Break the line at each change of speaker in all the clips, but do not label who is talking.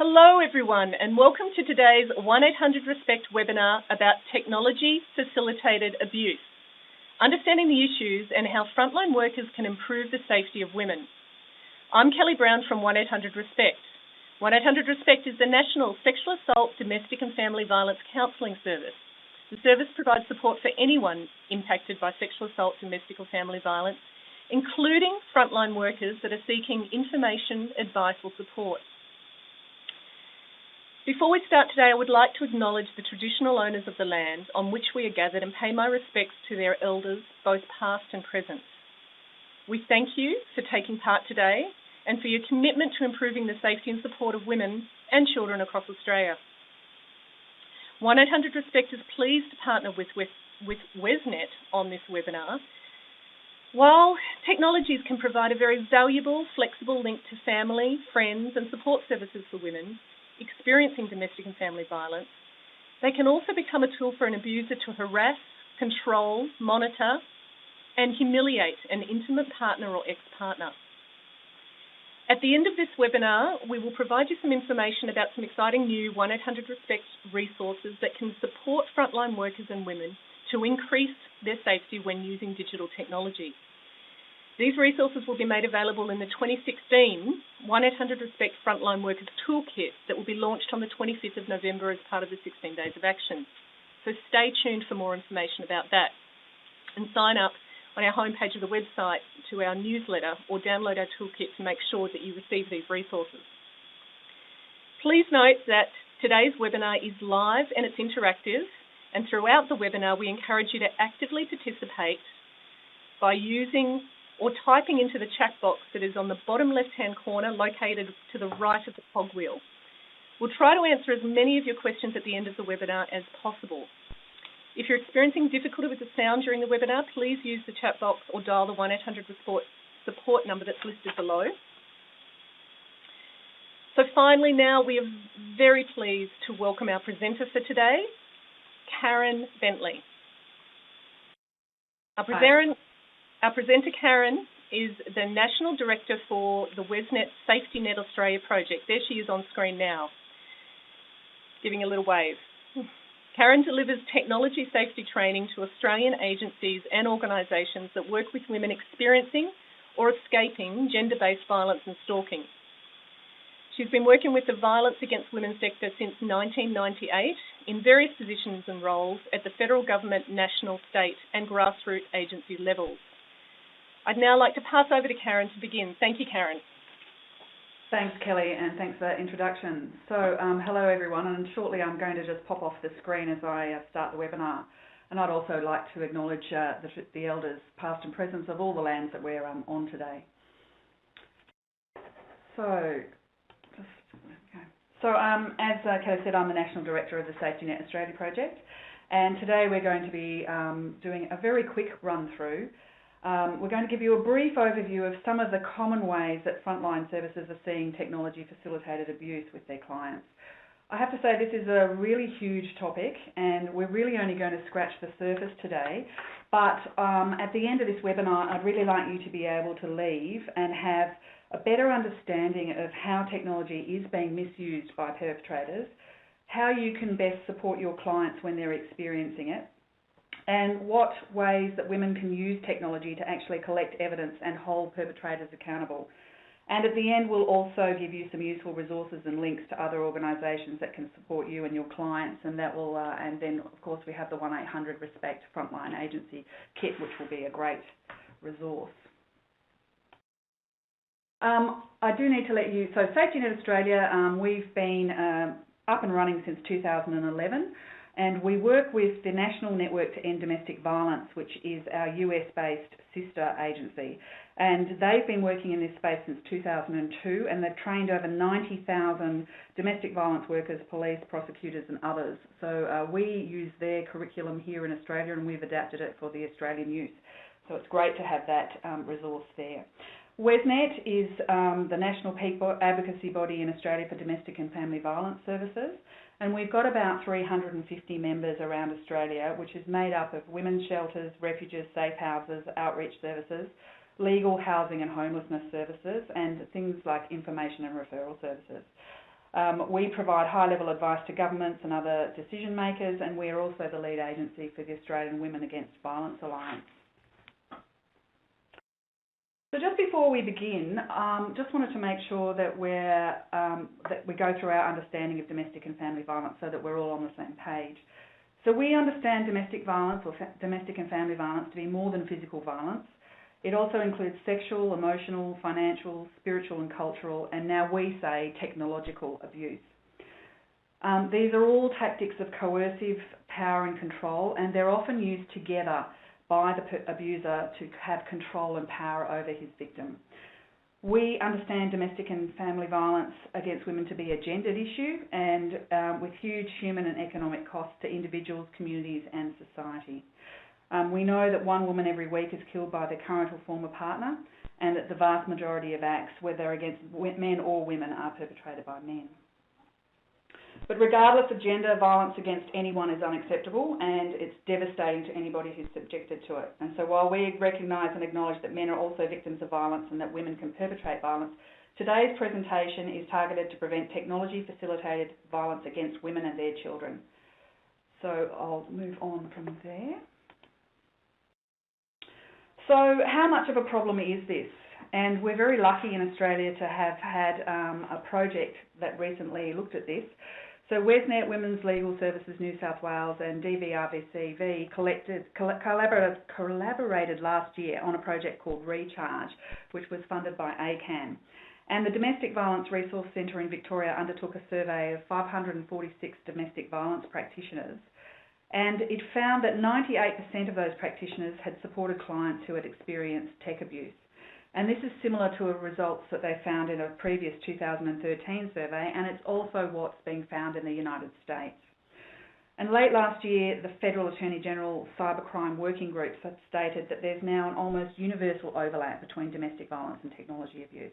Hello everyone and welcome to today's 1800RESPECT webinar about technology-facilitated abuse, understanding the issues and how frontline workers can improve the safety of women. I'm Kelly Brown from 1800RESPECT. 1800RESPECT is the National Sexual Assault, Domestic and Family Violence Counselling Service. The service provides support for anyone impacted by sexual assault, domestic or family violence, including frontline workers that are seeking information, advice or support. Before we start today, I would like to acknowledge the traditional owners of the land on which we are gathered and pay my respects to their elders, both past and present. We thank you for taking part today and for your commitment to improving the safety and support of women and children across Australia. 1800RESPECT is pleased to partner with WESNET on this webinar. While technologies can provide a very valuable, flexible link to family, friends and support services for women experiencing domestic and family violence, they can also become a tool for an abuser to harass, control, monitor, and humiliate an intimate partner or ex-partner. At the end of this webinar, we will provide you some information about some exciting new 1800RESPECT resources that can support frontline workers and women to increase their safety when using digital technology. These resources will be made available in the 2016 1800RESPECT Frontline Workers Toolkit that will be launched on the 25th of November as part of the 16 Days of Action. So stay tuned for more information about that. And sign up on our homepage of the website to our newsletter or download our toolkit to make sure that you receive these resources. Please note that today's webinar is live and it's interactive, and throughout the webinar we encourage you to actively participate by using or typing into the chat box that is on the bottom left-hand corner located to the right of the cogwheel. We'll try to answer as many of your questions at the end of the webinar as possible. If you're experiencing difficulty with the sound during the webinar, please use the chat box or dial the 1800RESPECT support number that's listed below. So finally now, we are very pleased to welcome our presenter for today, Karen Bentley. Our presenter, Karen, is the National Director for the WESNET Safety Net Australia project. There she is on screen now, giving a little wave. Karen delivers technology safety training to Australian agencies and organisations that work with women experiencing or escaping gender-based violence and stalking. She's been working with the violence against women sector since 1998 in various positions and roles at the federal government, national, state and grassroots agency levels. I'd now like to pass over to Karen to begin. Thank you, Karen.
Thanks, Kelly, and thanks for that introduction. So, hello everyone, and shortly I'm going to just pop off the screen as I start the webinar. And I'd also like to acknowledge the elders, past and present, of all the lands that we're on today. As Kelly said, I'm the National Director of the Safety Net Australia project, and today we're going to be doing a very quick run-through. We're going to give you a brief overview of some of the common ways that frontline services are seeing technology-facilitated abuse with their clients. I have to say this is a really huge topic and we're really only going to scratch the surface today, but at the end of this webinar I'd really like you to be able to leave and have a better understanding of how technology is being misused by perpetrators, how you can best support your clients when they're experiencing it, and what ways that women can use technology to actually collect evidence and hold perpetrators accountable. And at the end, we'll also give you some useful resources and links to other organisations that can support you and your clients, and that will, and then of course we have the 1800RESPECT Frontline Agency Kit, which will be a great resource. I do need to let you, so Safety Net Australia, we've been up and running since 2011. And we work with the National Network to End Domestic Violence, which is our US-based sister agency. And they've been working in this space since 2002, and they've trained over 90,000 domestic violence workers, police, prosecutors and others. So we use their curriculum here in Australia, and we've adapted it for the Australian youth. So it's great to have that resource there. WESNET is the national peak advocacy body in Australia for domestic and family violence services. And we've got about 350 members around Australia, which is made up of women's shelters, refuges, safe houses, outreach services, legal, housing and homelessness services, and things like information and referral services. We provide high-level advice to governments and other decision makers, and we are also the lead agency for the Australian Women Against Violence Alliance. So just before we begin, just wanted to make sure that we go through our understanding of domestic and family violence so that we're all on the same page. So we understand domestic violence or domestic and family violence to be more than physical violence. It also includes sexual, emotional, financial, spiritual and cultural, and now we say technological abuse. These are all tactics of coercive power and control, and they're often used together by the abuser to have control and power over his victim. We understand domestic and family violence against women to be a gendered issue and with huge human and economic costs to individuals, communities and society. We know that 1 woman every week is killed by their current or former partner, and that the vast majority of acts, whether against men or women, are perpetrated by men. But regardless of gender, violence against anyone is unacceptable, and it's devastating to anybody who's subjected to it. And so while we recognise and acknowledge that men are also victims of violence and that women can perpetrate violence, today's presentation is targeted to prevent technology-facilitated violence against women and their children. So I'll move on from there. So how much of a problem is this? And we're very lucky in Australia to have had a project that recently looked at this. So WESNET, Women's Legal Services New South Wales and DVRVCV collaborated last year on a project called Recharge, which was funded by ACAN. And the Domestic Violence Resource Centre in Victoria undertook a survey of 546 domestic violence practitioners. And it found that 98% of those practitioners had supported clients who had experienced tech abuse. And this is similar to results that they found in a previous 2013 survey, and it's also what's being found in the United States. And late last year, the Federal Attorney General Cybercrime Working Group stated that there's now an almost universal overlap between domestic violence and technology abuse.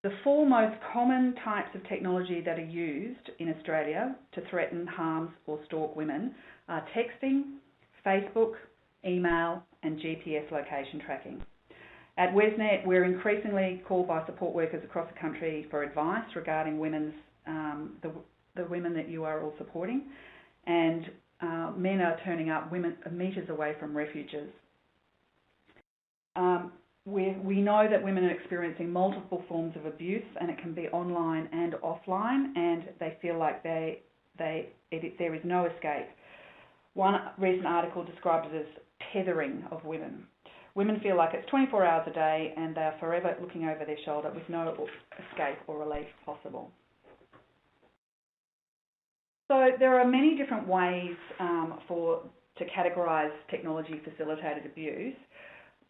The 4 most common types of technology that are used in Australia to threaten, harm or stalk women are texting, Facebook, email and GPS location tracking. At WESNET, we're increasingly called by support workers across the country for advice regarding the women that you are all supporting, and men are turning up metres away from refuges. We know that women are experiencing multiple forms of abuse, and it can be online and offline, and they feel like there is no escape. One recent article described it as tethering of women. Women feel like it's 24 hours a day and they are forever looking over their shoulder with no escape or relief possible. So there are many different ways to categorise technology-facilitated abuse,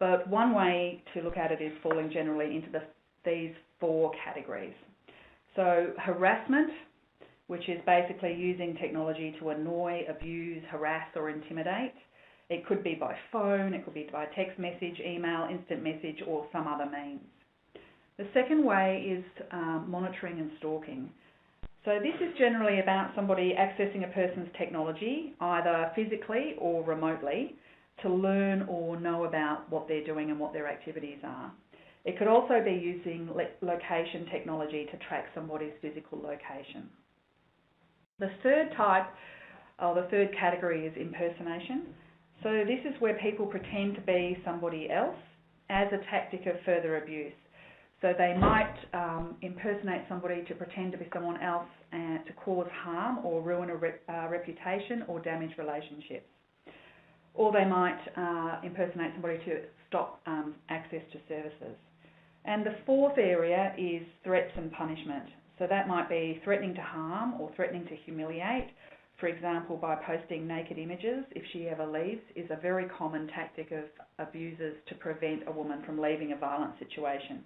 but one way to look at it is falling generally into these 4 categories. So harassment, which is basically using technology to annoy, abuse, harass or intimidate. It could be by phone, it could be by text message, email, instant message or some other means. The second way is monitoring and stalking. So this is generally about somebody accessing a person's technology, either physically or remotely, to learn or know about what they're doing and what their activities are. It could also be using location technology to track somebody's physical location. The third category is impersonation. So this is where people pretend to be somebody else as a tactic of further abuse. So they might impersonate somebody to pretend to be someone else and to cause harm or ruin a reputation or damage relationships. Or they might impersonate somebody to stop access to services. And the 4th area is threats and punishment. So that might be threatening to harm or threatening to humiliate. For example, by posting naked images, if she ever leaves, is a very common tactic of abusers to prevent a woman from leaving a violent situation.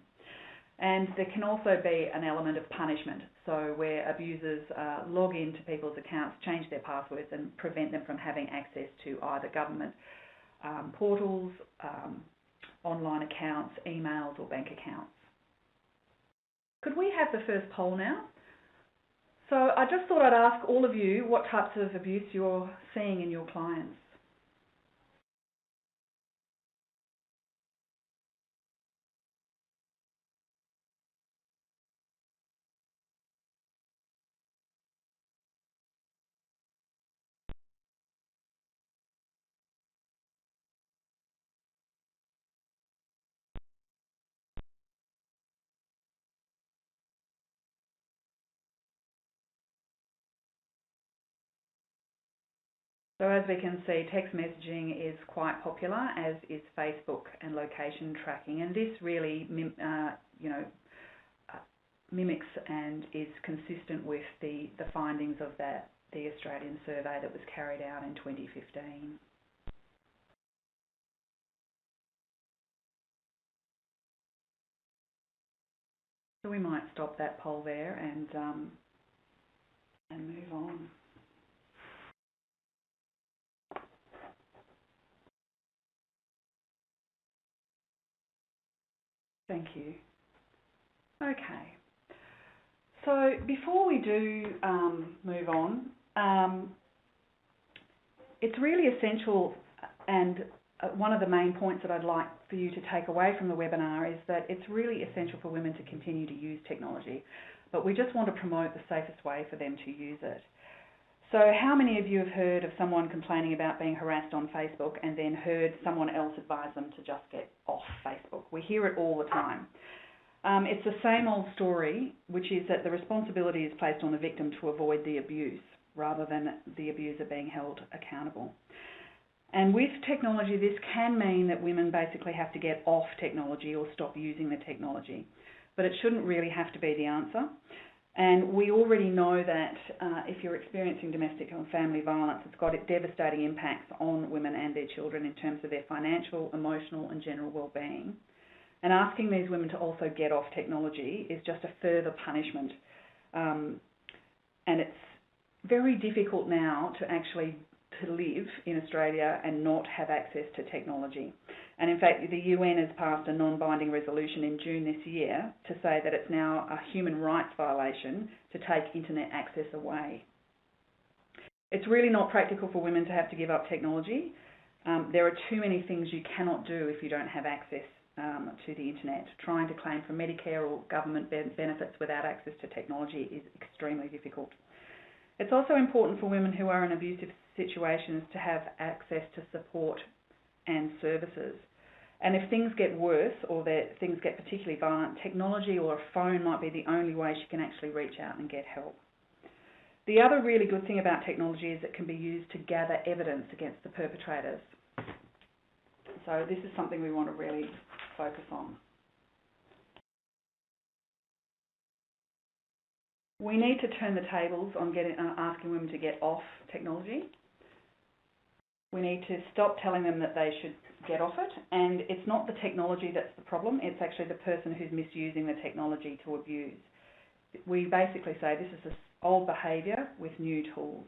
And there can also be an element of punishment, so where abusers log into people's accounts, change their passwords and prevent them from having access to either government portals, online accounts, emails or bank accounts. Could we have the first poll now? So I just thought I'd ask all of you what types of abuse you're seeing in your clients. So as we can see, text messaging is quite popular, as is Facebook and location tracking, and this really mimics and is consistent with the findings of the Australian survey that was carried out in 2015. So we might stop that poll there and move on. Thank you. Okay. So before we do move on, it's really essential, and one of the main points that I'd like for you to take away from the webinar is that it's really essential for women to continue to use technology, but we just want to promote the safest way for them to use it. So how many of you have heard of someone complaining about being harassed on Facebook and then heard someone else advise them to just get off Facebook? We hear it all the time. It's the same old story, which is that the responsibility is placed on the victim to avoid the abuse rather than the abuser being held accountable. And with technology, this can mean that women basically have to get off technology or stop using the technology. But it shouldn't really have to be the answer. And we already know that if you're experiencing domestic and family violence, it's got devastating impacts on women and their children in terms of their financial, emotional and general well-being. And asking these women to also get off technology is just a further punishment. And it's very difficult now to actually live in Australia and not have access to technology. And in fact, the UN has passed a non-binding resolution in June this year to say that it's now a human rights violation to take internet access away. It's really not practical for women to have to give up technology. There are too many things you cannot do if you don't have access to the internet. Trying to claim for Medicare or government benefits without access to technology is extremely difficult. It's also important for women who are in abusive situations to have access to support and services. And if things get worse or that things get particularly violent, technology or a phone might be the only way she can actually reach out and get help. The other really good thing about technology is it can be used to gather evidence against the perpetrators. So this is something we want to really focus on. We need to turn the tables on asking women to get off technology. We need to stop telling them that they should get off it, and it's not the technology that's the problem, it's actually the person who's misusing the technology to abuse. We basically say this is old behaviour with new tools.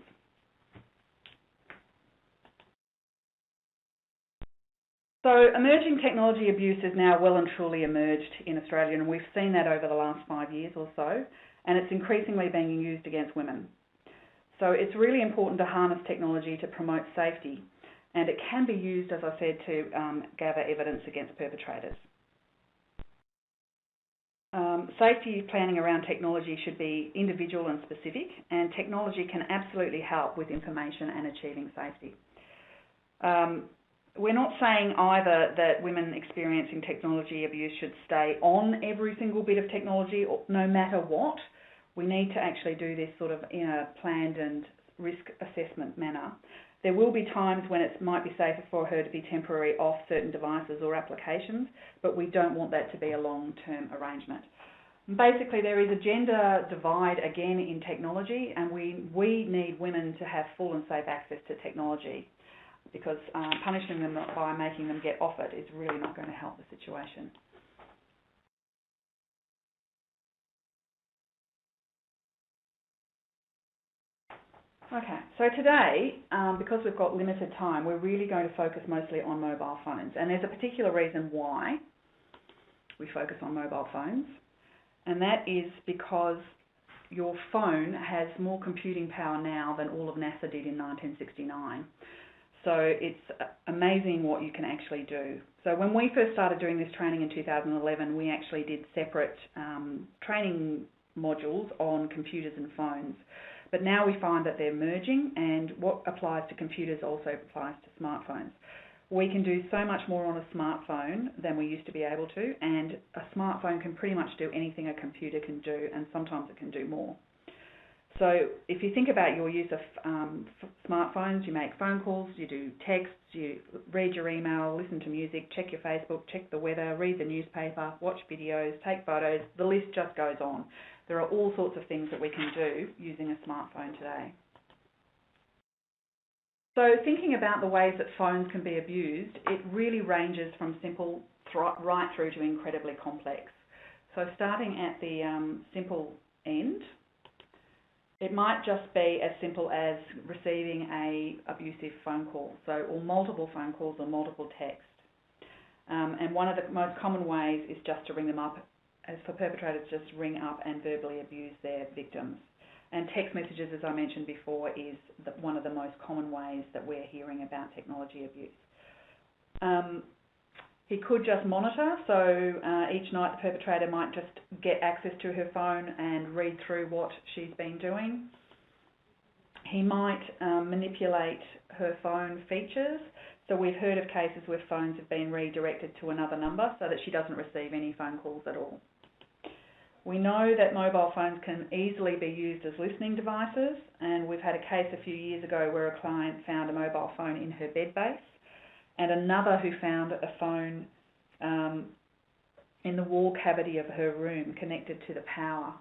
So emerging technology abuse is now well and truly emerged in Australia, and we've seen that over the last 5 years or so, and it's increasingly being used against women. So it's really important to harness technology to promote safety, and it can be used, as I said, to gather evidence against perpetrators. Safety planning around technology should be individual and specific, and technology can absolutely help with information and achieving safety. We're not saying either that women experiencing technology abuse should stay on every single bit of technology, or no matter what. We need to actually do this sort of in a planned and risk assessment manner. There will be times when it might be safer for her to be temporarily off certain devices or applications, but we don't want that to be a long-term arrangement. Basically, there is a gender divide again in technology, and we need women to have full and safe access to technology, because punishing them by making them get off it is really not going to help the situation. Okay, so today, because we've got limited time, we're really going to focus mostly on mobile phones. And there's a particular reason why we focus on mobile phones, and that is because your phone has more computing power now than all of NASA did in 1969. So it's amazing what you can actually do. So when we first started doing this training in 2011, we actually did separate training modules on computers and phones. But now we find that they're merging, and what applies to computers also applies to smartphones. We can do so much more on a smartphone than we used to be able to, and a smartphone can pretty much do anything a computer can do, and sometimes it can do more. So if you think about your use of smartphones, you make phone calls, you do texts, you read your email, listen to music, check your Facebook, check the weather, read the newspaper, watch videos, take photos, the list just goes on. There are all sorts of things that we can do using a smartphone today. So thinking about the ways that phones can be abused, it really ranges from simple right through to incredibly complex. So starting at the simple end, it might just be as simple as receiving an abusive phone call, or multiple phone calls or multiple texts. And one of the most common ways is just to ring them up, as for perpetrators, just ring up and verbally abuse their victims. And text messages, as I mentioned before, is one of the most common ways that we're hearing about technology abuse. He could just monitor, so each night the perpetrator might just get access to her phone and read through what she's been doing. He might manipulate her phone features. So we've heard of cases where phones have been redirected to another number so that she doesn't receive any phone calls at all. We know that mobile phones can easily be used as listening devices, and we've had a case a few years ago where a client found a mobile phone in her bed base, and another who found a phone in the wall cavity of her room connected to the power.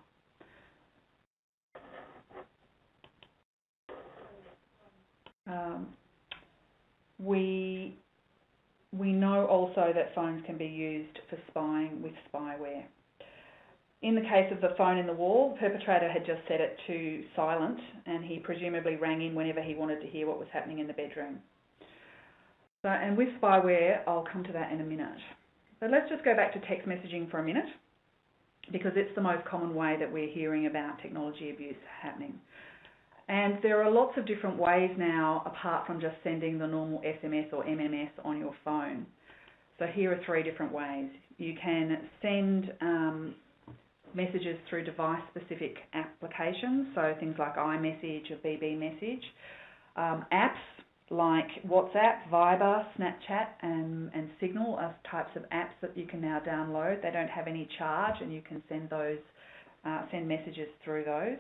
We know also that phones can be used for spying with spyware. In the case of the phone in the wall, the perpetrator had just set it to silent, and he presumably rang in whenever he wanted to hear what was happening in the bedroom. So, and with spyware, I'll come to that in a minute. But let's just go back to text messaging for a minute, because it's the most common way that we're hearing about technology abuse happening. And there are lots of different ways now, apart from just sending the normal SMS or MMS on your phone. So here are 3 different ways. You can send messages through device-specific applications, so things like iMessage or BB Message. Apps like WhatsApp, Viber, Snapchat and Signal are types of apps that you can now download. They don't have any charge, and you can send messages through those.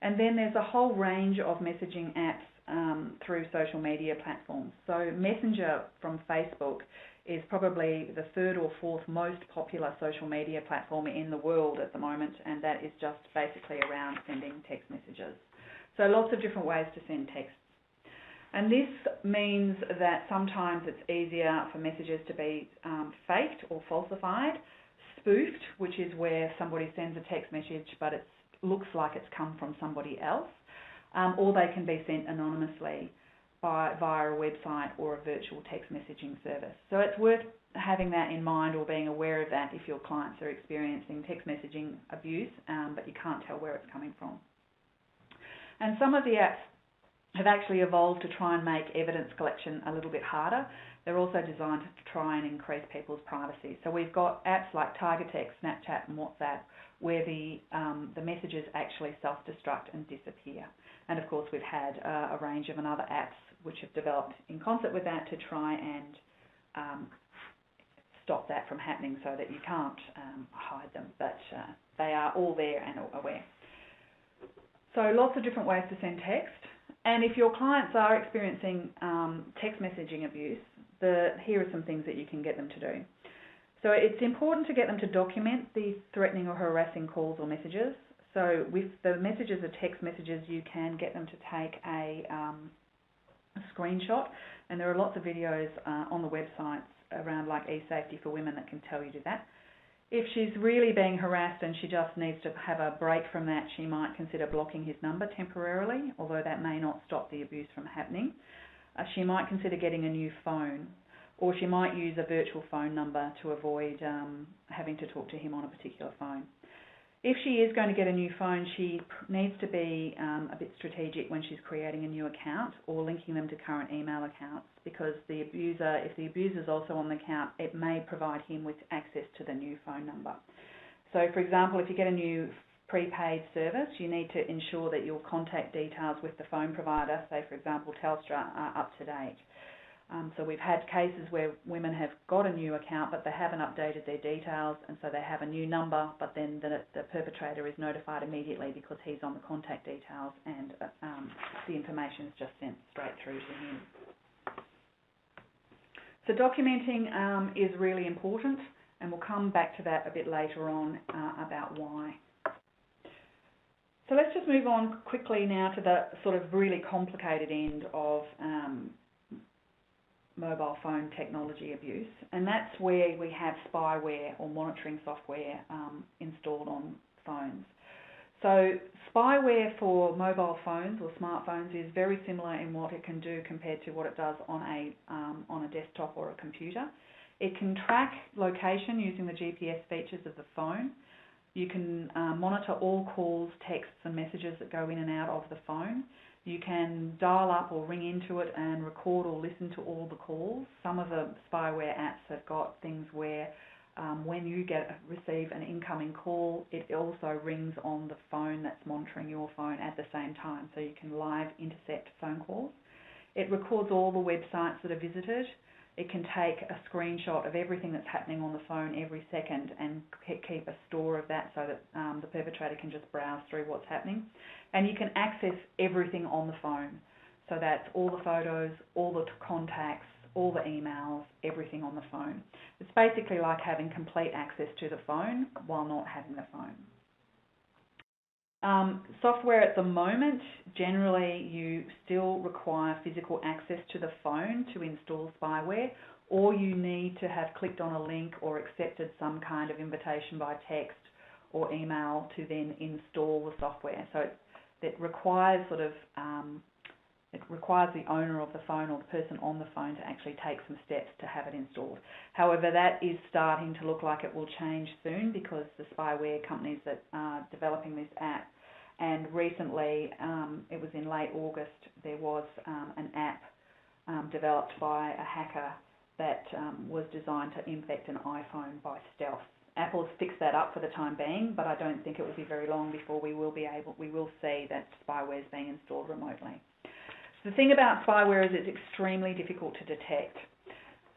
And then there's a whole range of messaging apps through social media platforms. So Messenger from Facebook is probably the 3rd or 4th most popular social media platform in the world at the moment, and that is just basically around sending text messages. So lots of different ways to send texts. And this means that sometimes it's easier for messages to be faked or falsified, spoofed, which is where somebody sends a text message but it looks like it's come from somebody else, or they can be sent anonymously via a website or a virtual text messaging service. So it's worth having that in mind, or being aware of that if your clients are experiencing text messaging abuse, but you can't tell where it's coming from. And some of the apps have actually evolved to try and make evidence collection a little bit harder. They're also designed to try and increase people's privacy. So we've got apps like TargetX, Snapchat and WhatsApp, where the messages actually self-destruct and disappear. And of course we've had a range of other apps which have developed in concert with that to try and stop that from happening, so that you can't hide them, but they are all there and aware. So lots of different ways to send text. And if your clients are experiencing text messaging abuse, here are some things that you can get them to do. So it's important to get them to document the threatening or harassing calls or messages. So with the messages or text messages, you can get them to take a screenshot, and there are lots of videos on the websites around like eSafety for women that can tell you to do that. If she's really being harassed and she just needs to have a break from that, she might consider blocking his number temporarily, although that may not stop the abuse from happening. She might consider getting a new phone, or she might use a virtual phone number to avoid having to talk to him on a particular phone. If she is going to get a new phone, she needs to be a bit strategic when she's creating a new account or linking them to current email accounts, because the abuser, if the abuser's also on the account, it may provide him with access to the new phone number. So for example, if you get a new prepaid service, you need to ensure that your contact details with the phone provider, say for example Telstra, are up to date. So we've had cases where women have got a new account, but they haven't updated their details, and so they have a new number, but then the perpetrator is notified immediately because he's on the contact details, and the information is just sent straight through to him. So documenting is really important, and we'll come back to that a bit later on about why. So let's just move on quickly now to the sort of really complicated end of mobile phone technology abuse, and that's where we have spyware or monitoring software installed on phones. So spyware for mobile phones or smartphones is very similar in what it can do compared to what it does on a desktop or a computer. It can track location using the GPS features of the phone. You can monitor all calls, texts and messages that go in and out of the phone. You can dial up or ring into it and record or listen to all the calls. Some of the spyware apps have got things where when you receive an incoming call, it also rings on the phone that's monitoring your phone at the same time, so you can live intercept phone calls. It records all the websites that are visited. It can take a screenshot of everything that's happening on the phone every second and keep a store of that so that the perpetrator can just browse through what's happening. And you can access everything on the phone. So that's all the photos, all the contacts, all the emails, everything on the phone. It's basically like having complete access to the phone while not having the phone. Software at the moment, generally you still require physical access to the phone to install spyware, or you need to have clicked on a link or accepted some kind of invitation by text or email to then install the software. So it requires it requires the owner of the phone or the person on the phone to actually take some steps to have it installed. However, that is starting to look like it will change soon because the spyware companies that are developing this app, and recently, it was in late August, there was an app developed by a hacker that was designed to infect an iPhone by stealth. Apple has fixed that up for the time being, but I don't think it will be very long before we will see that spyware is being installed remotely. The thing about spyware is it's extremely difficult to detect.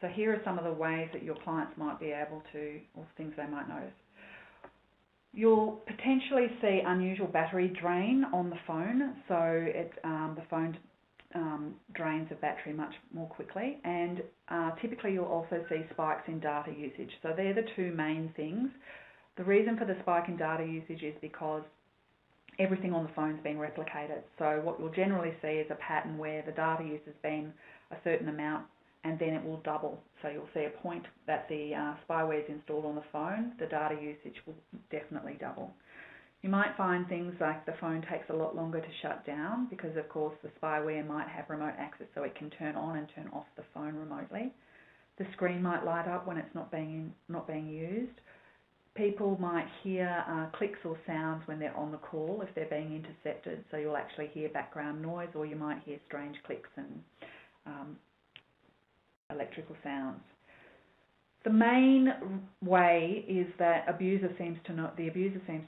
So here are some of the ways that your clients might be able to, or things they might notice. You'll potentially see unusual battery drain on the phone, so the phone drains of battery much more quickly, and typically you'll also see spikes in data usage. So they're the two main things. The reason for the spike in data usage is because everything on the phone's been replicated. So what you'll generally see is a pattern where the data use has been a certain amount and then it will double. So you'll see a point that the spyware is installed on the phone, the data usage will definitely double. You might find things like the phone takes a lot longer to shut down because, of course, the spyware might have remote access so it can turn on and turn off the phone remotely. The screen might light up when it's not being used. People might hear clicks or sounds when they're on the call if they're being intercepted, so you'll actually hear background noise, or you might hear strange clicks and electrical sounds. The main way is that the abuser seems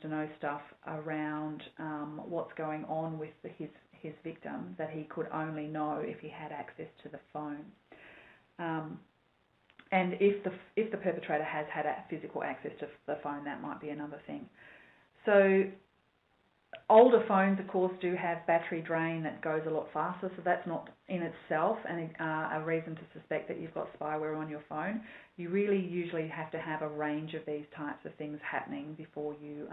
to know stuff around what's going on with his victim that he could only know if he had access to the phone. And if the perpetrator has had physical access to the phone, that might be another thing. So older phones, of course, do have battery drain that goes a lot faster, so that's not in itself a reason to suspect that you've got spyware on your phone. You really usually have to have a range of these types of things happening before you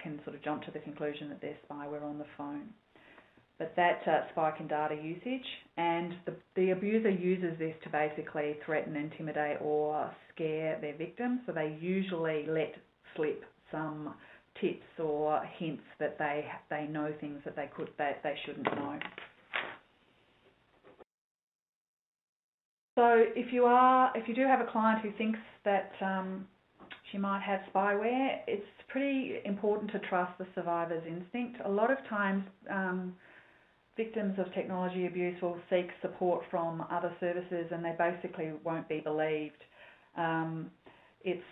can sort of jump to the conclusion that there's spyware on the phone. But that's spike in data usage, and the abuser uses this to basically threaten, intimidate or scare their victim, so they usually let slip some tips or hints that they know things that they shouldn't know. So if you do have a client who thinks that she might have spyware, it's pretty important to trust the survivor's instinct. A lot of times victims of technology abuse will seek support from other services and they basically won't be believed. It's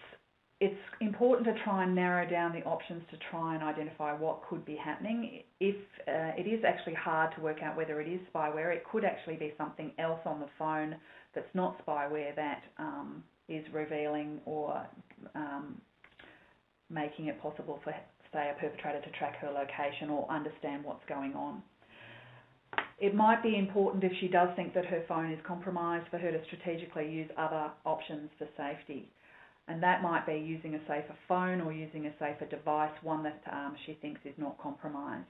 it's important to try and narrow down the options to try and identify what could be happening. If it is actually hard to work out whether it is spyware, it could actually be something else on the phone that's not spyware that is revealing or making it possible for, say, a perpetrator to track her location or understand what's going on. It might be important, if she does think that her phone is compromised, for her to strategically use other options for safety. And that might be using a safer phone or using a safer device, one that she thinks is not compromised.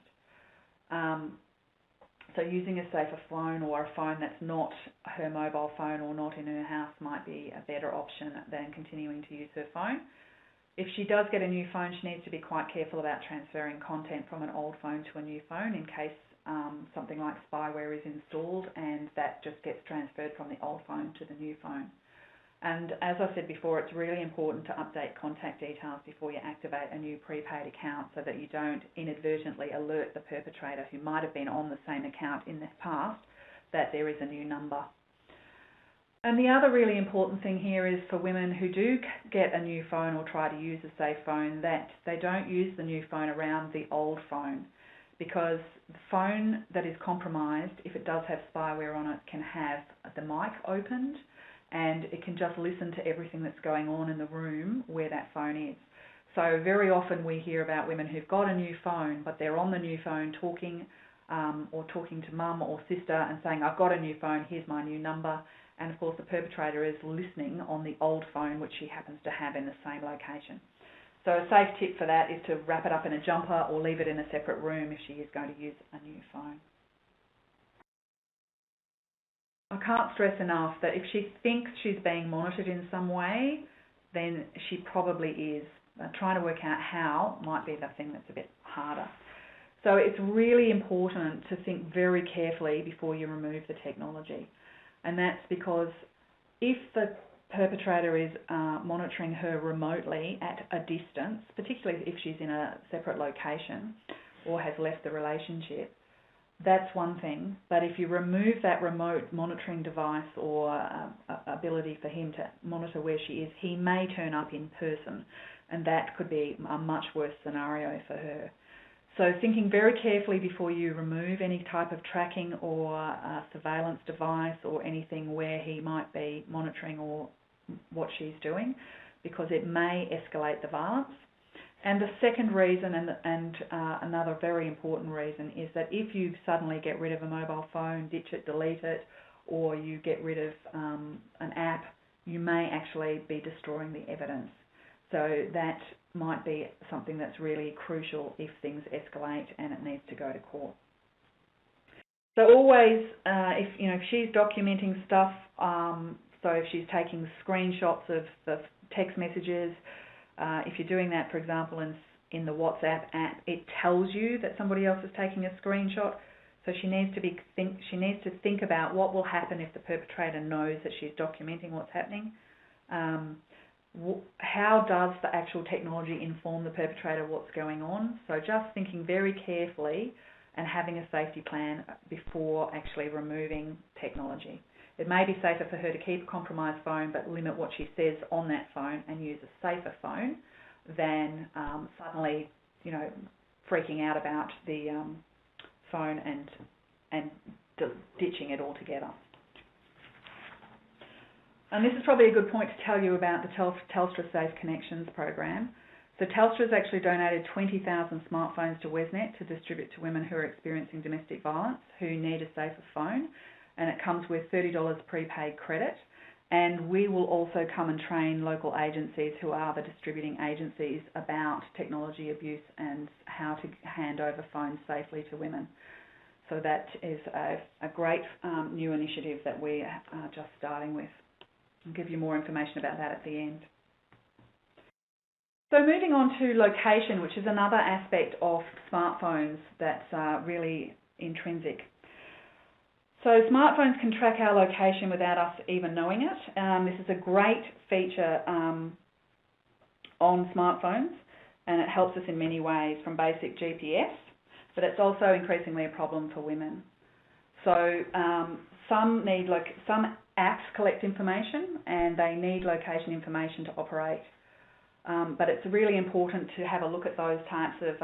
So using a safer phone or a phone that's not her mobile phone or not in her house might be a better option than continuing to use her phone. If she does get a new phone, she needs to be quite careful about transferring content from an old phone to a new phone in case something like spyware is installed and that just gets transferred from the old phone to the new phone. And as I said before, it's really important to update contact details before you activate a new prepaid account so that you don't inadvertently alert the perpetrator, who might have been on the same account in the past, that there is a new number. And the other really important thing here is for women who do get a new phone or try to use a safe phone, that they don't use the new phone around the old phone, because the phone that is compromised, if it does have spyware on it, can have the mic opened, and it can just listen to everything that's going on in the room where that phone is. So very often we hear about women who've got a new phone, but they're on the new phone talking or talking to mum or sister and saying, I've got a new phone, here's my new number. And of course the perpetrator is listening on the old phone, which she happens to have in the same location. So a safe tip for that is to wrap it up in a jumper or leave it in a separate room if she is going to use a new phone. I can't stress enough that if she thinks she's being monitored in some way, then she probably is. Trying to work out how might be the thing that's a bit harder. So it's really important to think very carefully before you remove the technology. And that's because if the perpetrator is monitoring her remotely at a distance, particularly if she's in a separate location or has left the relationship, that's one thing. But if you remove that remote monitoring device or ability for him to monitor where she is, he may turn up in person, and that could be a much worse scenario for her. So thinking very carefully before you remove any type of tracking or surveillance device or anything where he might be monitoring or what she's doing, because it may escalate the violence. And the second reason, and another very important reason, is that if you suddenly get rid of a mobile phone, ditch it, delete it, or you get rid of an app, you may actually be destroying the evidence. So that might be something that's really crucial if things escalate and it needs to go to court. So always, if she's documenting stuff, so if she's taking screenshots of the text messages, if you're doing that, for example, in the WhatsApp app, it tells you that somebody else is taking a screenshot. So she needs to think about what will happen if the perpetrator knows that she's documenting what's happening. How does the actual technology inform the perpetrator what's going on? So just thinking very carefully and having a safety plan before actually removing technology. It may be safer for her to keep a compromised phone but limit what she says on that phone and use a safer phone than suddenly, freaking out about the phone and ditching it altogether. And this is probably a good point to tell you about the Telstra Safe Connections program. So Telstra has actually donated 20,000 smartphones to WESNET to distribute to women who are experiencing domestic violence who need a safer phone. And it comes with $30 prepaid credit. And we will also come and train local agencies who are the distributing agencies about technology abuse and how to hand over phones safely to women. So that is a great new initiative that we are just starting with. I'll give you more information about that at the end. So moving on to location, which is another aspect of smartphones that's really intrinsic. So smartphones can track our location without us even knowing it. This is a great feature on smartphones, and it helps us in many ways, from basic GPS, but it's also increasingly a problem for women. So some apps collect information, and they need location information to operate. But it's really important to have a look at those types of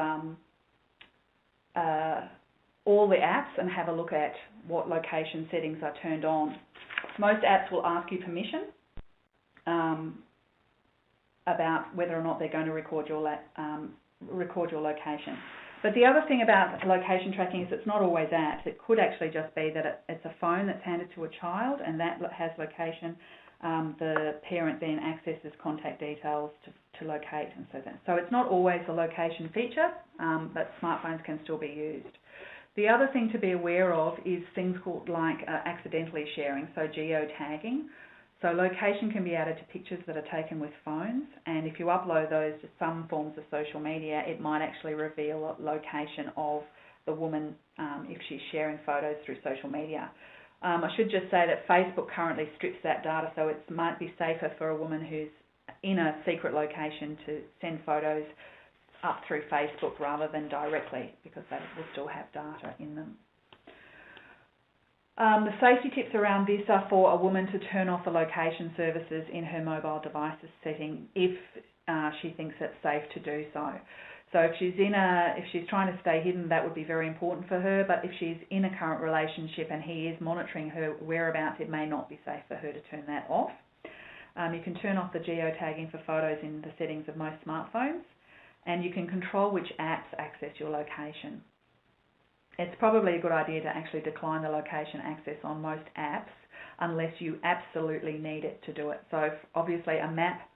all the apps and have a look at what location settings are turned on. Most apps will ask you permission about whether or not they're going to record your location. But the other thing about location tracking is it's not always apps. It could actually just be that it's a phone that's handed to a child and that has location. The parent then accesses contact details to locate and so on. So it's not always a location feature, but smartphones can still be used. The other thing to be aware of is things called like accidentally sharing, so geotagging. So location can be added to pictures that are taken with phones, and if you upload those to some forms of social media, it might actually reveal a location of the woman if she's sharing photos through social media. I should just say that Facebook currently strips that data, so it might be safer for a woman who's in a secret location to send photos up through Facebook rather than directly, because they will still have data in them. The safety tips around this are for a woman to turn off the location services in her mobile devices setting if she thinks it's safe to do so. So if she's trying to stay hidden, that would be very important for her. But if she's in a current relationship and he is monitoring her whereabouts, it may not be safe for her to turn that off. You can turn off the geotagging for photos in the settings of most smartphones, and you can control which apps access your location. It's probably a good idea to actually decline the location access on most apps unless you absolutely need it to do it. So obviously a map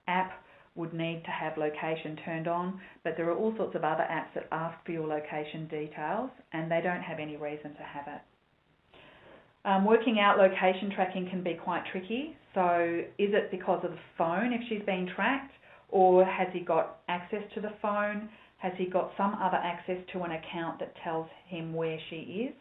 app would need to have location turned on, but there are all sorts of other apps that ask for your location details and they don't have any reason to have it. Working out location tracking can be quite tricky. So is it because of the phone if she's being tracked, or has he got access to the phone? Has he got some other access to an account that tells him where she is?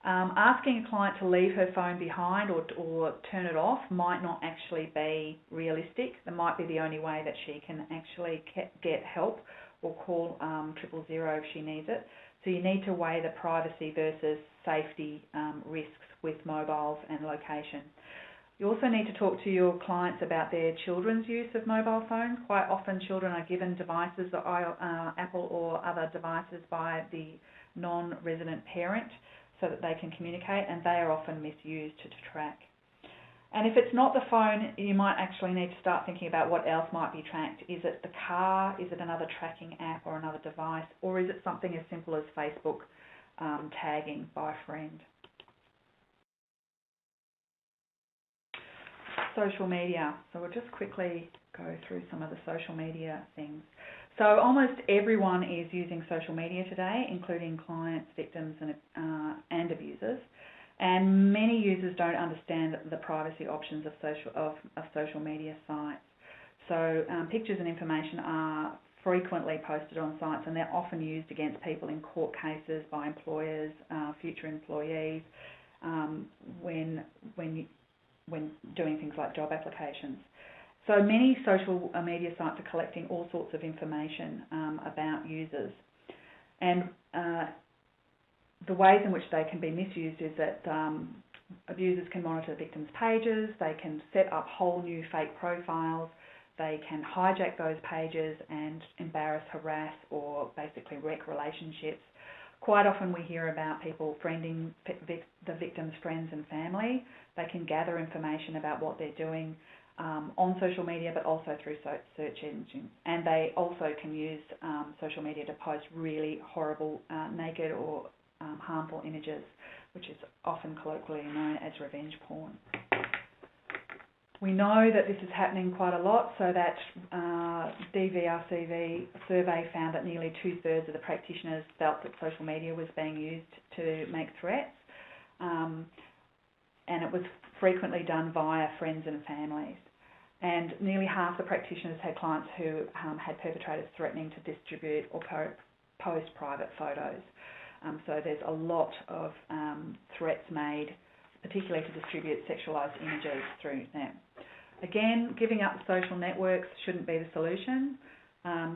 Asking a client to leave her phone behind or turn it off might not actually be realistic. That might be the only way that she can actually get help or call 000 if she needs it. So you need to weigh the privacy versus safety risks with mobiles and location. You also need to talk to your clients about their children's use of mobile phones. Quite often children are given devices, Apple or other devices, by the non-resident parent so that they can communicate, and they are often misused to track. And if it's not the phone, you might actually need to start thinking about what else might be tracked. Is it the car? Is it another tracking app or another device? Or is it something as simple as Facebook tagging by a friend? Social media. So we'll just quickly go through some of the social media things. So almost everyone is using social media today, including clients, victims and abusers. And many users don't understand the privacy options of social media sites. So pictures and information are frequently posted on sites, and they're often used against people in court cases by employers, future employees, when doing things like job applications. So many social media sites are collecting all sorts of information about users. And the ways in which they can be misused is that abusers can monitor victims' pages, they can set up whole new fake profiles, they can hijack those pages and embarrass, harass, or basically wreck relationships. Quite often we hear about people friending the victim's friends and family. They can gather information about what they're doing on social media, but also through search engines. And they also can use social media to post really horrible, naked or harmful images, which is often colloquially known as revenge porn. We know that this is happening quite a lot, so that DVRCV survey found that nearly 2/3 of the practitioners felt that social media was being used to make threats, and it was frequently done via friends and families. And nearly half the practitioners had clients who had perpetrators threatening to distribute or post private photos. So there's a lot of threats made, particularly to distribute sexualised images through them. Again, giving up social networks shouldn't be the solution.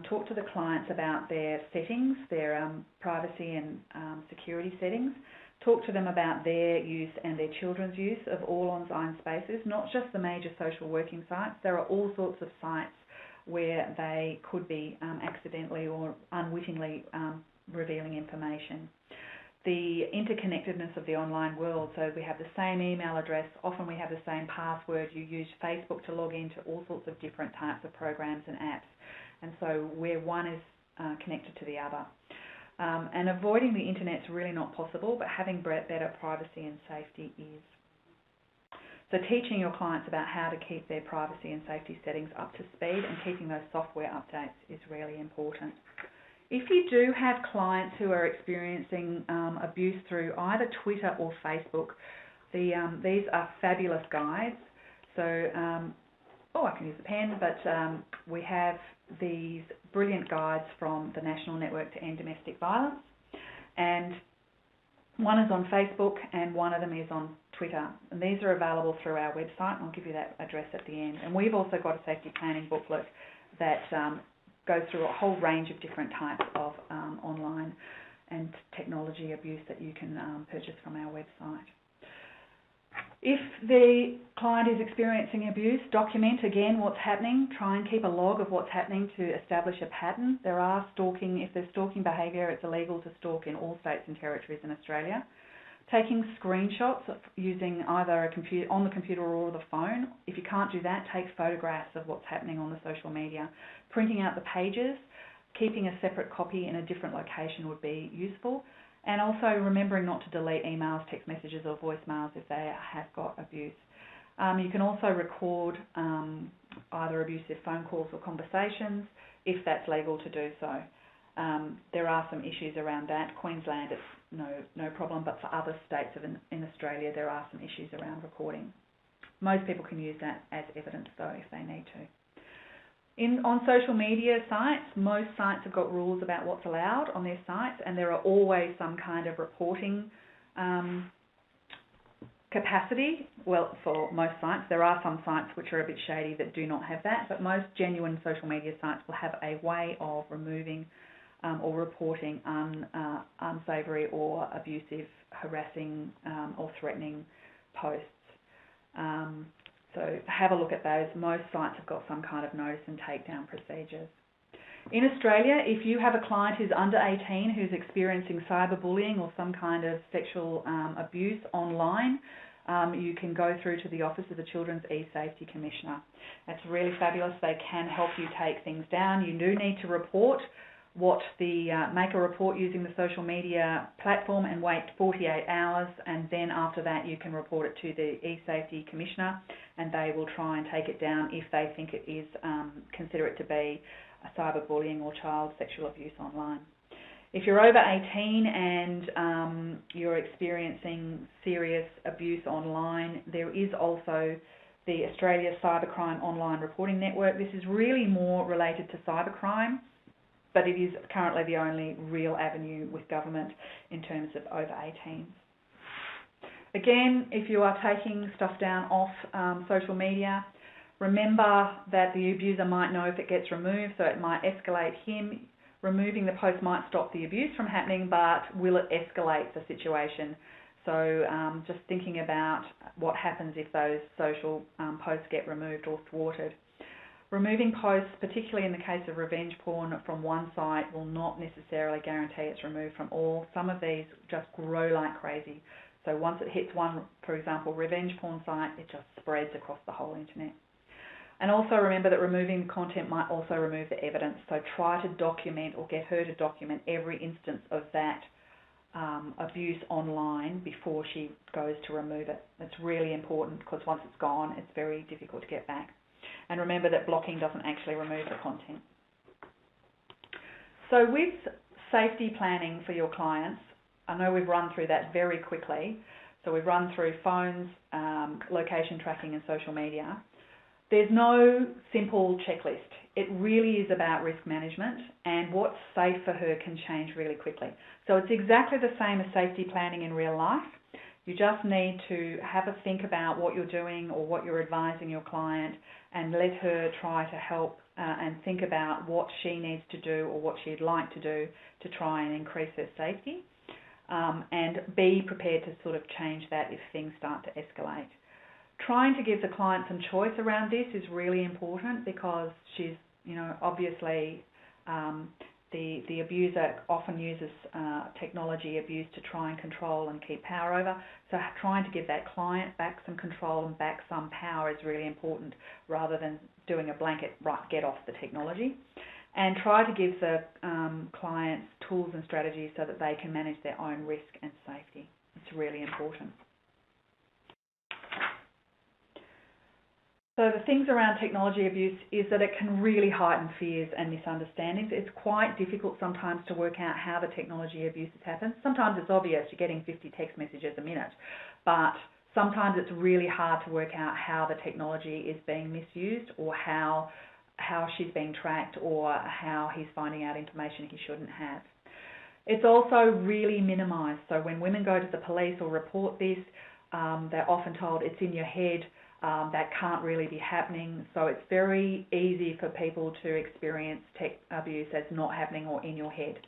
Talk to the clients about their settings, their privacy and security settings. Talk to them about their use and their children's use of all online spaces, not just the major social working sites. There are all sorts of sites where they could be accidentally or unwittingly revealing information. The interconnectedness of the online world, so we have the same email address, often we have the same password, you use Facebook to log into all sorts of different types of programs and apps, and so where one is connected to the other. And avoiding the internet is really not possible, but having better privacy and safety is. So teaching your clients about how to keep their privacy and safety settings up to speed and keeping those software updates is really important. If you do have clients who are experiencing abuse through either Twitter or Facebook, these are fabulous guides. So, I can use a pen, but we have these brilliant guides from the National Network to End Domestic Violence, and one is on Facebook and one of them is on Twitter, and these are available through our website, and I'll give you that address at the end. And we've also got a safety planning booklet that goes through a whole range of different types of online and technology abuse that you can purchase from our website. If the client is experiencing abuse, document again what's happening. Try and keep a log of what's happening to establish a pattern. If there's stalking behaviour, it's illegal to stalk in all states and territories in Australia. Taking screenshots using either on the computer or the phone. If you can't do that, take photographs of what's happening on the social media. Printing out the pages, keeping a separate copy in a different location would be useful. And also remembering not to delete emails, text messages or voicemails if they have got abuse. You can also record either abusive phone calls or conversations if that's legal to do so. There are some issues around that. Queensland, it's no problem, but for other states in Australia, there are some issues around recording. Most people can use that as evidence, though, if they need to. On social media sites, most sites have got rules about what's allowed on their sites, and there are always some kind of reporting capacity. Well, for most sites, there are some sites which are a bit shady that do not have that, but most genuine social media sites will have a way of removing or reporting unsavoury or abusive, harassing or threatening posts. So have a look at those. Most sites have got some kind of notice and takedown procedures. In Australia, if you have a client who's under 18 who's experiencing cyberbullying or some kind of sexual abuse online, you can go through to the Office of the Children's E-Safety Commissioner. That's really fabulous. They can help you take things down. You do need to report make a report using the social media platform and wait 48 hours, and then after that you can report it to the E-Safety Commissioner, and they will try and take it down if they think it is, consider it to be a cyberbullying or child sexual abuse online. If you're over 18 and you're experiencing serious abuse online, there is also the Australia Cybercrime Online Reporting Network. This is really more related to cybercrime, but it is currently the only real avenue with government in terms of over 18s. Again, if you are taking stuff down off social media, remember that the abuser might know if it gets removed, so it might escalate him. Removing the post might stop the abuse from happening, but will it escalate the situation? So just thinking about what happens if those social posts get removed or thwarted. Removing posts, particularly in the case of revenge porn, from one site will not necessarily guarantee it's removed from all. Some of these just grow like crazy. So once it hits one, for example, revenge porn site, it just spreads across the whole internet. And also remember that removing the content might also remove the evidence. So try to document or get her to document every instance of that abuse online before she goes to remove it. It's really important because once it's gone, it's very difficult to get back. And remember that blocking doesn't actually remove the content. So with safety planning for your clients, I know we've run through that very quickly. So we've run through phones, location tracking and social media. There's no simple checklist. It really is about risk management, and what's safe for her can change really quickly. So it's exactly the same as safety planning in real life. You just need to have a think about what you're doing or what you're advising your client, and let her try to help and think about what she needs to do or what she'd like to do to try and increase her safety, and be prepared to sort of change that if things start to escalate. Trying to give the client some choice around this is really important because she's Obviously, the abuser often uses technology abuse to try and control and keep power over. So trying to give that client back some control and back some power is really important, rather than doing a blanket, right, get off the technology. And try to give the clients tools and strategies so that they can manage their own risk and safety. It's really important. So the things around technology abuse is that it can really heighten fears and misunderstandings. It's quite difficult sometimes to work out how the technology abuse has happened. Sometimes it's obvious, you're getting 50 text messages a minute, but sometimes it's really hard to work out how the technology is being misused, or how she's being tracked, or how he's finding out information he shouldn't have. It's also really minimised. So when women go to the police or report this, they're often told it's in your head. That can't really be happening. So it's very easy for people to experience tech abuse as not happening or in your head.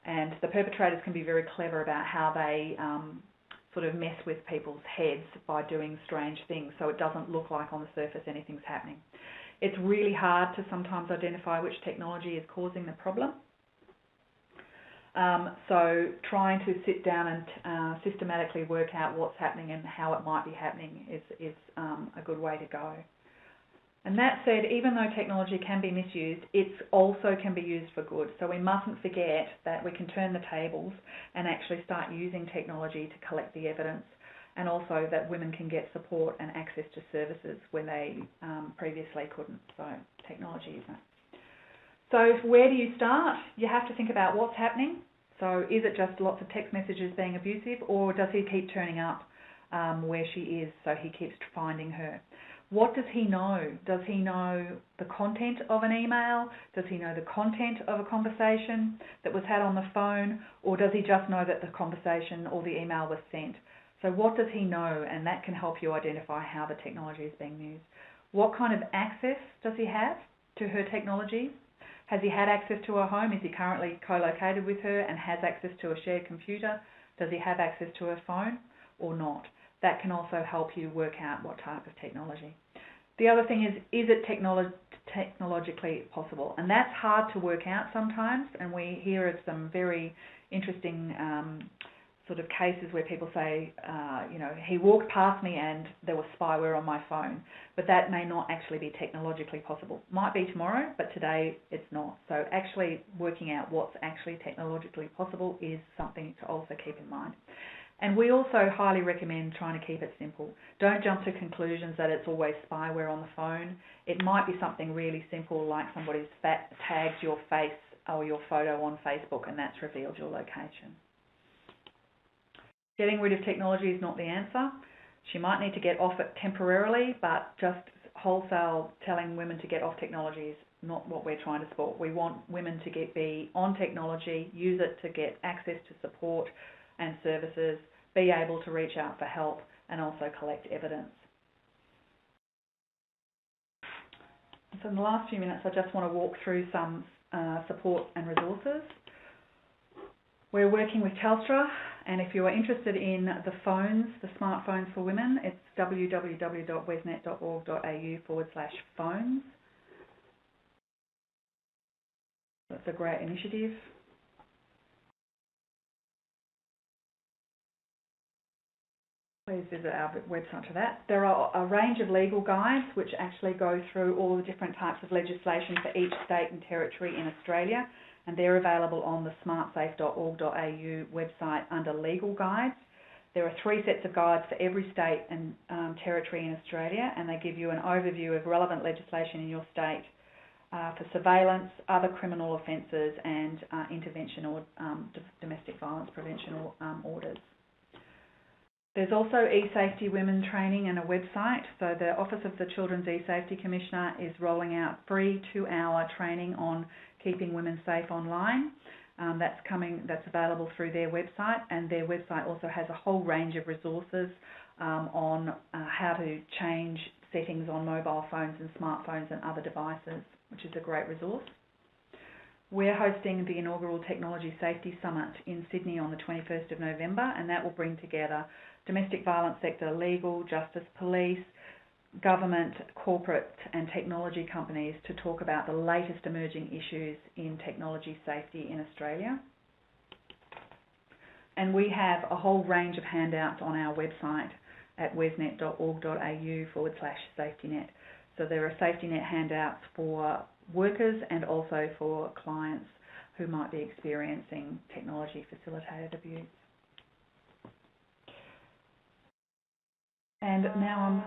And the perpetrators can be very clever about how they sort of mess with people's heads by doing strange things, so it doesn't look like on the surface anything's happening. It's really hard to sometimes identify which technology is causing the problem. So trying to sit down and systematically work out what's happening and how it might be happening is a good way to go. And that said, even though technology can be misused, it also can be used for good. So we mustn't forget that we can turn the tables and actually start using technology to collect the evidence, and also that women can get support and access to services when they previously couldn't. So technology is that. So where do you start? You have to think about what's happening. So is it just lots of text messages being abusive, or does he keep turning up where she is, so he keeps finding her? What does he know? Does he know the content of an email? Does he know the content of a conversation that was had on the phone? Or does he just know that the conversation or the email was sent? So what does he know? And that can help you identify how the technology is being used. What kind of access does he have to her technology? Has he had access to her home? Is he currently co-located with her and has access to a shared computer? Does he have access to her phone or not? That can also help you work out what type of technology. The other thing is it technologically possible? And that's hard to work out sometimes, and we hear of some very interesting sort of cases where people say, he walked past me and there was spyware on my phone, but that may not actually be technologically possible. Might be tomorrow, but today it's not. So actually working out what's actually technologically possible is something to also keep in mind. And we also highly recommend trying to keep it simple. Don't jump to conclusions that it's always spyware on the phone. It might be something really simple, like somebody's tagged your face or your photo on Facebook and that's revealed your location. Getting rid of technology is not the answer. She might need to get off it temporarily, but just wholesale telling women to get off technology is not what we're trying to support. We want women to be on technology, use it to get access to support and services, be able to reach out for help, and also collect evidence. So in the last few minutes, I just want to walk through some support and resources. We're working with Telstra, and if you are interested in the phones, the smartphones for women, it's www.wesnet.org.au/phones. That's a great initiative. Please visit our website for that. There are a range of legal guides which actually go through all the different types of legislation for each state and territory in Australia, and they're available on the smartsafe.org.au website under legal guides. There are 3 sets of guides for every state and territory in Australia, and they give you an overview of relevant legislation in your state for surveillance, other criminal offences, and intervention or domestic violence prevention orders. There's also eSafety Women training and a website. So the Office of the Children's eSafety Commissioner is rolling out free 2-hour training on keeping women safe online. That's available through their website, and their website also has a whole range of resources on how to change settings on mobile phones and smartphones and other devices, which is a great resource. We're hosting the inaugural Technology Safety Summit in Sydney on the 21st of November, and that will bring together domestic violence sector, legal, justice, police, government, corporate and technology companies to talk about the latest emerging issues in technology safety in Australia. And we have a whole range of handouts on our website at wesnet.org.au/safetynet. So there are safety net handouts for workers and also for clients who might be experiencing technology facilitated abuse. And now I'm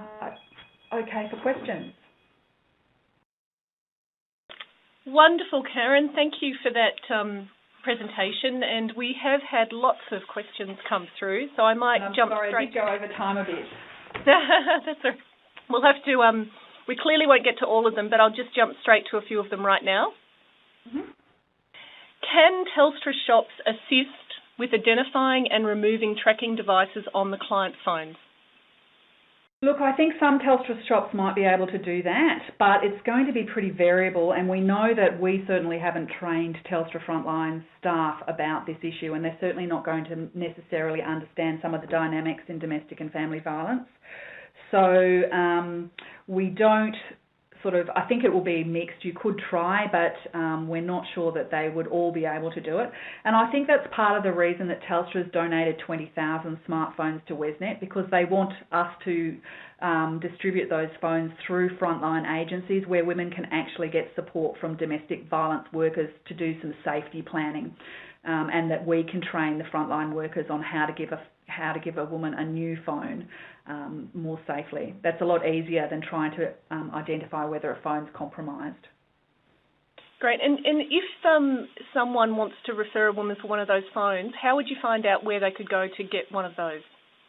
okay for questions.
Wonderful, Karen. Thank you for that presentation. And we have had lots of questions come through, so I might jump straight.
I did go over time a bit.
That's all right. We'll have to. We clearly won't get to all of them, but I'll just jump straight to a few of them right now.
Mm-hmm.
Can Telstra shops assist with identifying and removing tracking devices on the client phones?
Look, I think some Telstra shops might be able to do that, but it's going to be pretty variable, and we know that we certainly haven't trained Telstra frontline staff about this issue, and they're certainly not going to necessarily understand some of the dynamics in domestic and family violence. So we don't I think it will be mixed. You could try, but we're not sure that they would all be able to do it. And I think that's part of the reason that Telstra's donated 20,000 smartphones to Wesnet, because they want us to distribute those phones through frontline agencies where women can actually get support from domestic violence workers to do some safety planning, and that we can train the frontline workers on how to give a woman a new phone more safely. That's a lot easier than trying to identify whether a phone's compromised.
Great. And if someone wants to refer a woman for one of those phones, how would you find out where they could go to get one of those?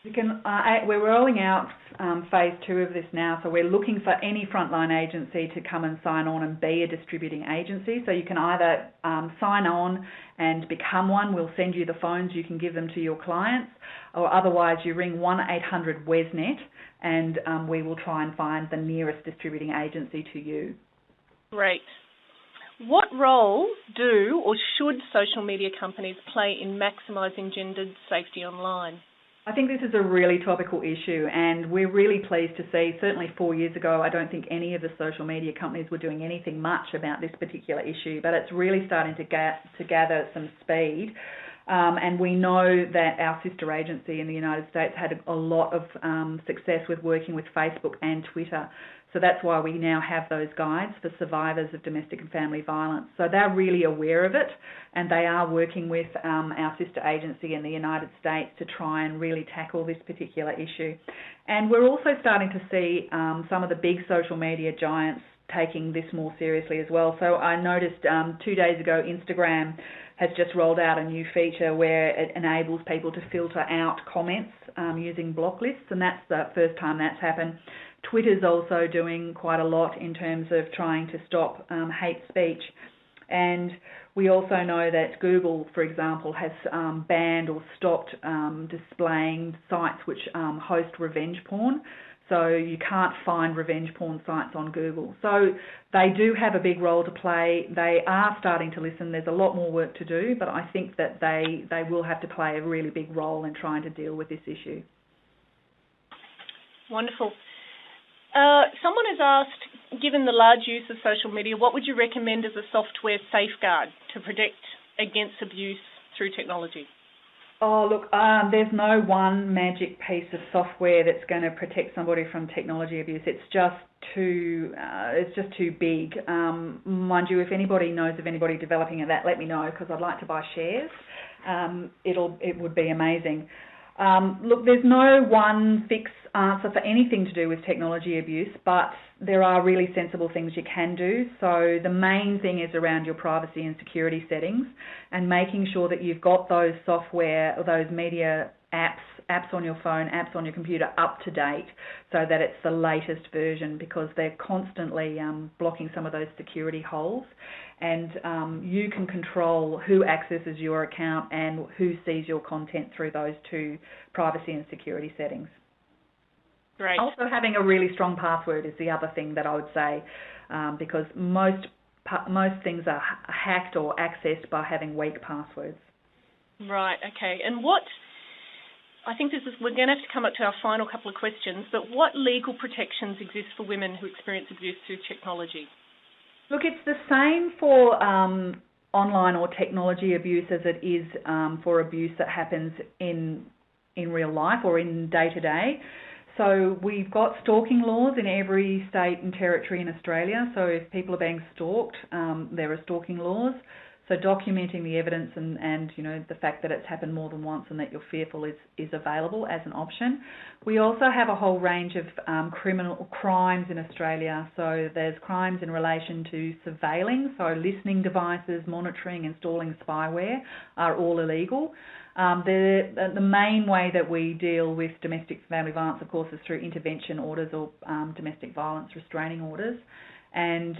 You can. We're rolling out phase 2 of this now, so we're looking for any frontline agency to come and sign on and be a distributing agency. So you can either sign on and become one. We'll send you the phones. You can give them to your clients, or otherwise you ring 1800RESPECT and we will try and find the nearest distributing agency to you.
Great. What role do or should social media companies play in maximising gendered safety online?
I think this is a really topical issue, and we're really pleased to see, certainly 4 years ago, I don't think any of the social media companies were doing anything much about this particular issue, but it's really starting to gather some speed. And we know that our sister agency in the United States had a lot of success with working with Facebook and Twitter. So that's why we now have those guides for survivors of domestic and family violence. So they're really aware of it, and they are working with our sister agency in the United States to try and really tackle this particular issue. And we're also starting to see some of the big social media giants taking this more seriously as well. So I noticed 2 days ago Instagram has just rolled out a new feature where it enables people to filter out comments using block lists, and that's the first time that's happened. Twitter's also doing quite a lot in terms of trying to stop hate speech. And we also know that Google, for example, has banned or stopped displaying sites which host revenge porn. So you can't find revenge porn sites on Google. So they do have a big role to play. They are starting to listen. There's a lot more work to do, but I think that they will have to play a really big role in trying to deal with this issue.
Wonderful. Someone has asked, given the large use of social media, what would you recommend as a software safeguard to protect against abuse through technology?
Oh, look, there's no one magic piece of software that's going to protect somebody from technology abuse. It's just too big. Mind you, if anybody knows of anybody developing that, let me know, because I'd like to buy shares. It would be amazing. Look, there's no one fixed answer for anything to do with technology abuse, but there are really sensible things you can do. So the main thing is around your privacy and security settings and making sure that you've got those software, those media apps on your phone, apps on your computer up to date so that it's the latest version, because they're constantly blocking some of those security holes. And you can control who accesses your account and who sees your content through those two privacy and security settings.
Great.
Also, having a really strong password is the other thing that I would say, because most things are hacked or accessed by having weak passwords.
Right, okay. And what I think we're going to have to come up to our final couple of questions, but what legal protections exist for women who experience abuse through technology?
Look, it's the same for online or technology abuse as it is for abuse that happens in real life or in day-to-day. So we've got stalking laws in every state and territory in Australia. So if people are being stalked, there are stalking laws. So documenting the evidence and you know the fact that it's happened more than once and that you're fearful is available as an option. We also have a whole range of criminal crimes in Australia. So there's crimes in relation to surveilling, so listening devices, monitoring, installing spyware are all illegal. The main way that we deal with domestic family violence, of course, is through intervention orders or domestic violence restraining orders. And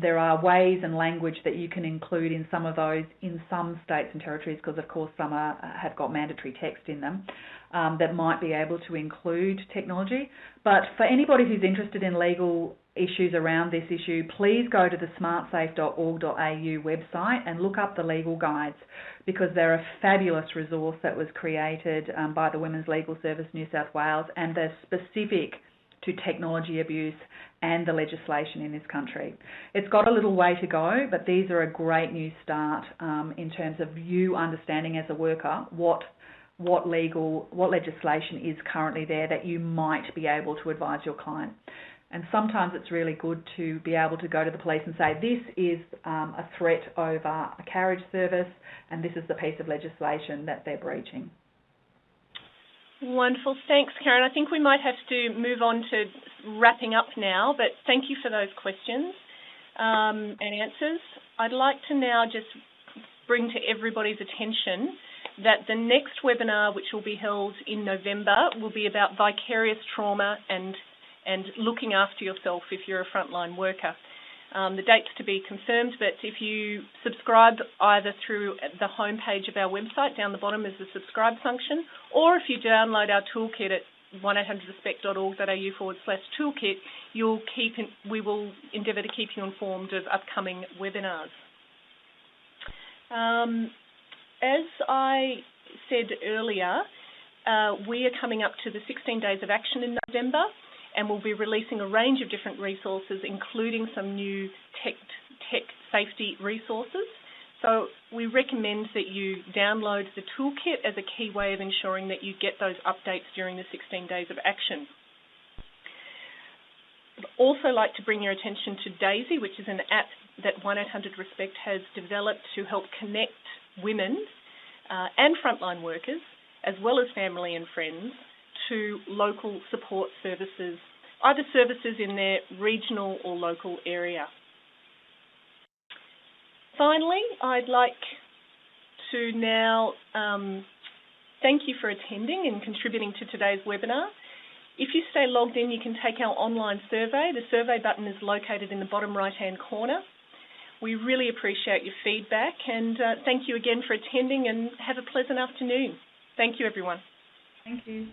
there are ways and language that you can include in some of those in some states and territories, because of course some have got mandatory text in them that might be able to include technology. But for anybody who's interested in legal issues around this issue, please go to the smartsafe.org.au website and look up the legal guides, because they're a fabulous resource that was created by the Women's Legal Service New South Wales, and they're specific to technology abuse and the legislation in this country. It's got a little way to go, but these are a great new start in terms of you understanding as a worker what legislation is currently there that you might be able to advise your client. And sometimes it's really good to be able to go to the police and say, this is a threat over a carriage service and this is the piece of legislation that they're breaching.
Wonderful. Thanks, Karen. I think we might have to move on to wrapping up now, but thank you for those questions and answers. I'd like to now just bring to everybody's attention that the next webinar, which will be held in November, will be about vicarious trauma and looking after yourself if you're a frontline worker. The date's to be confirmed, but if you subscribe either through the homepage of our website, down the bottom is the subscribe function, or if you download our toolkit at 1800respect.org.au/toolkit, we will endeavour to keep you informed of upcoming webinars. As I said earlier, we are coming up to the 16 days of action in November, and we'll be releasing a range of different resources, including some new tech safety resources. So we recommend that you download the toolkit as a key way of ensuring that you get those updates during the 16 days of action. I'd also like to bring your attention to Daisy, which is an app that 1800RESPECT has developed to help connect women and frontline workers, as well as family and friends, to local support services, either services in their regional or local area. Finally, I'd like to now thank you for attending and contributing to today's webinar. If you stay logged in, you can take our online survey. The survey button is located in the bottom right-hand corner. We really appreciate your feedback, and thank you again for attending, and have a pleasant afternoon. Thank you, everyone.
Thank you.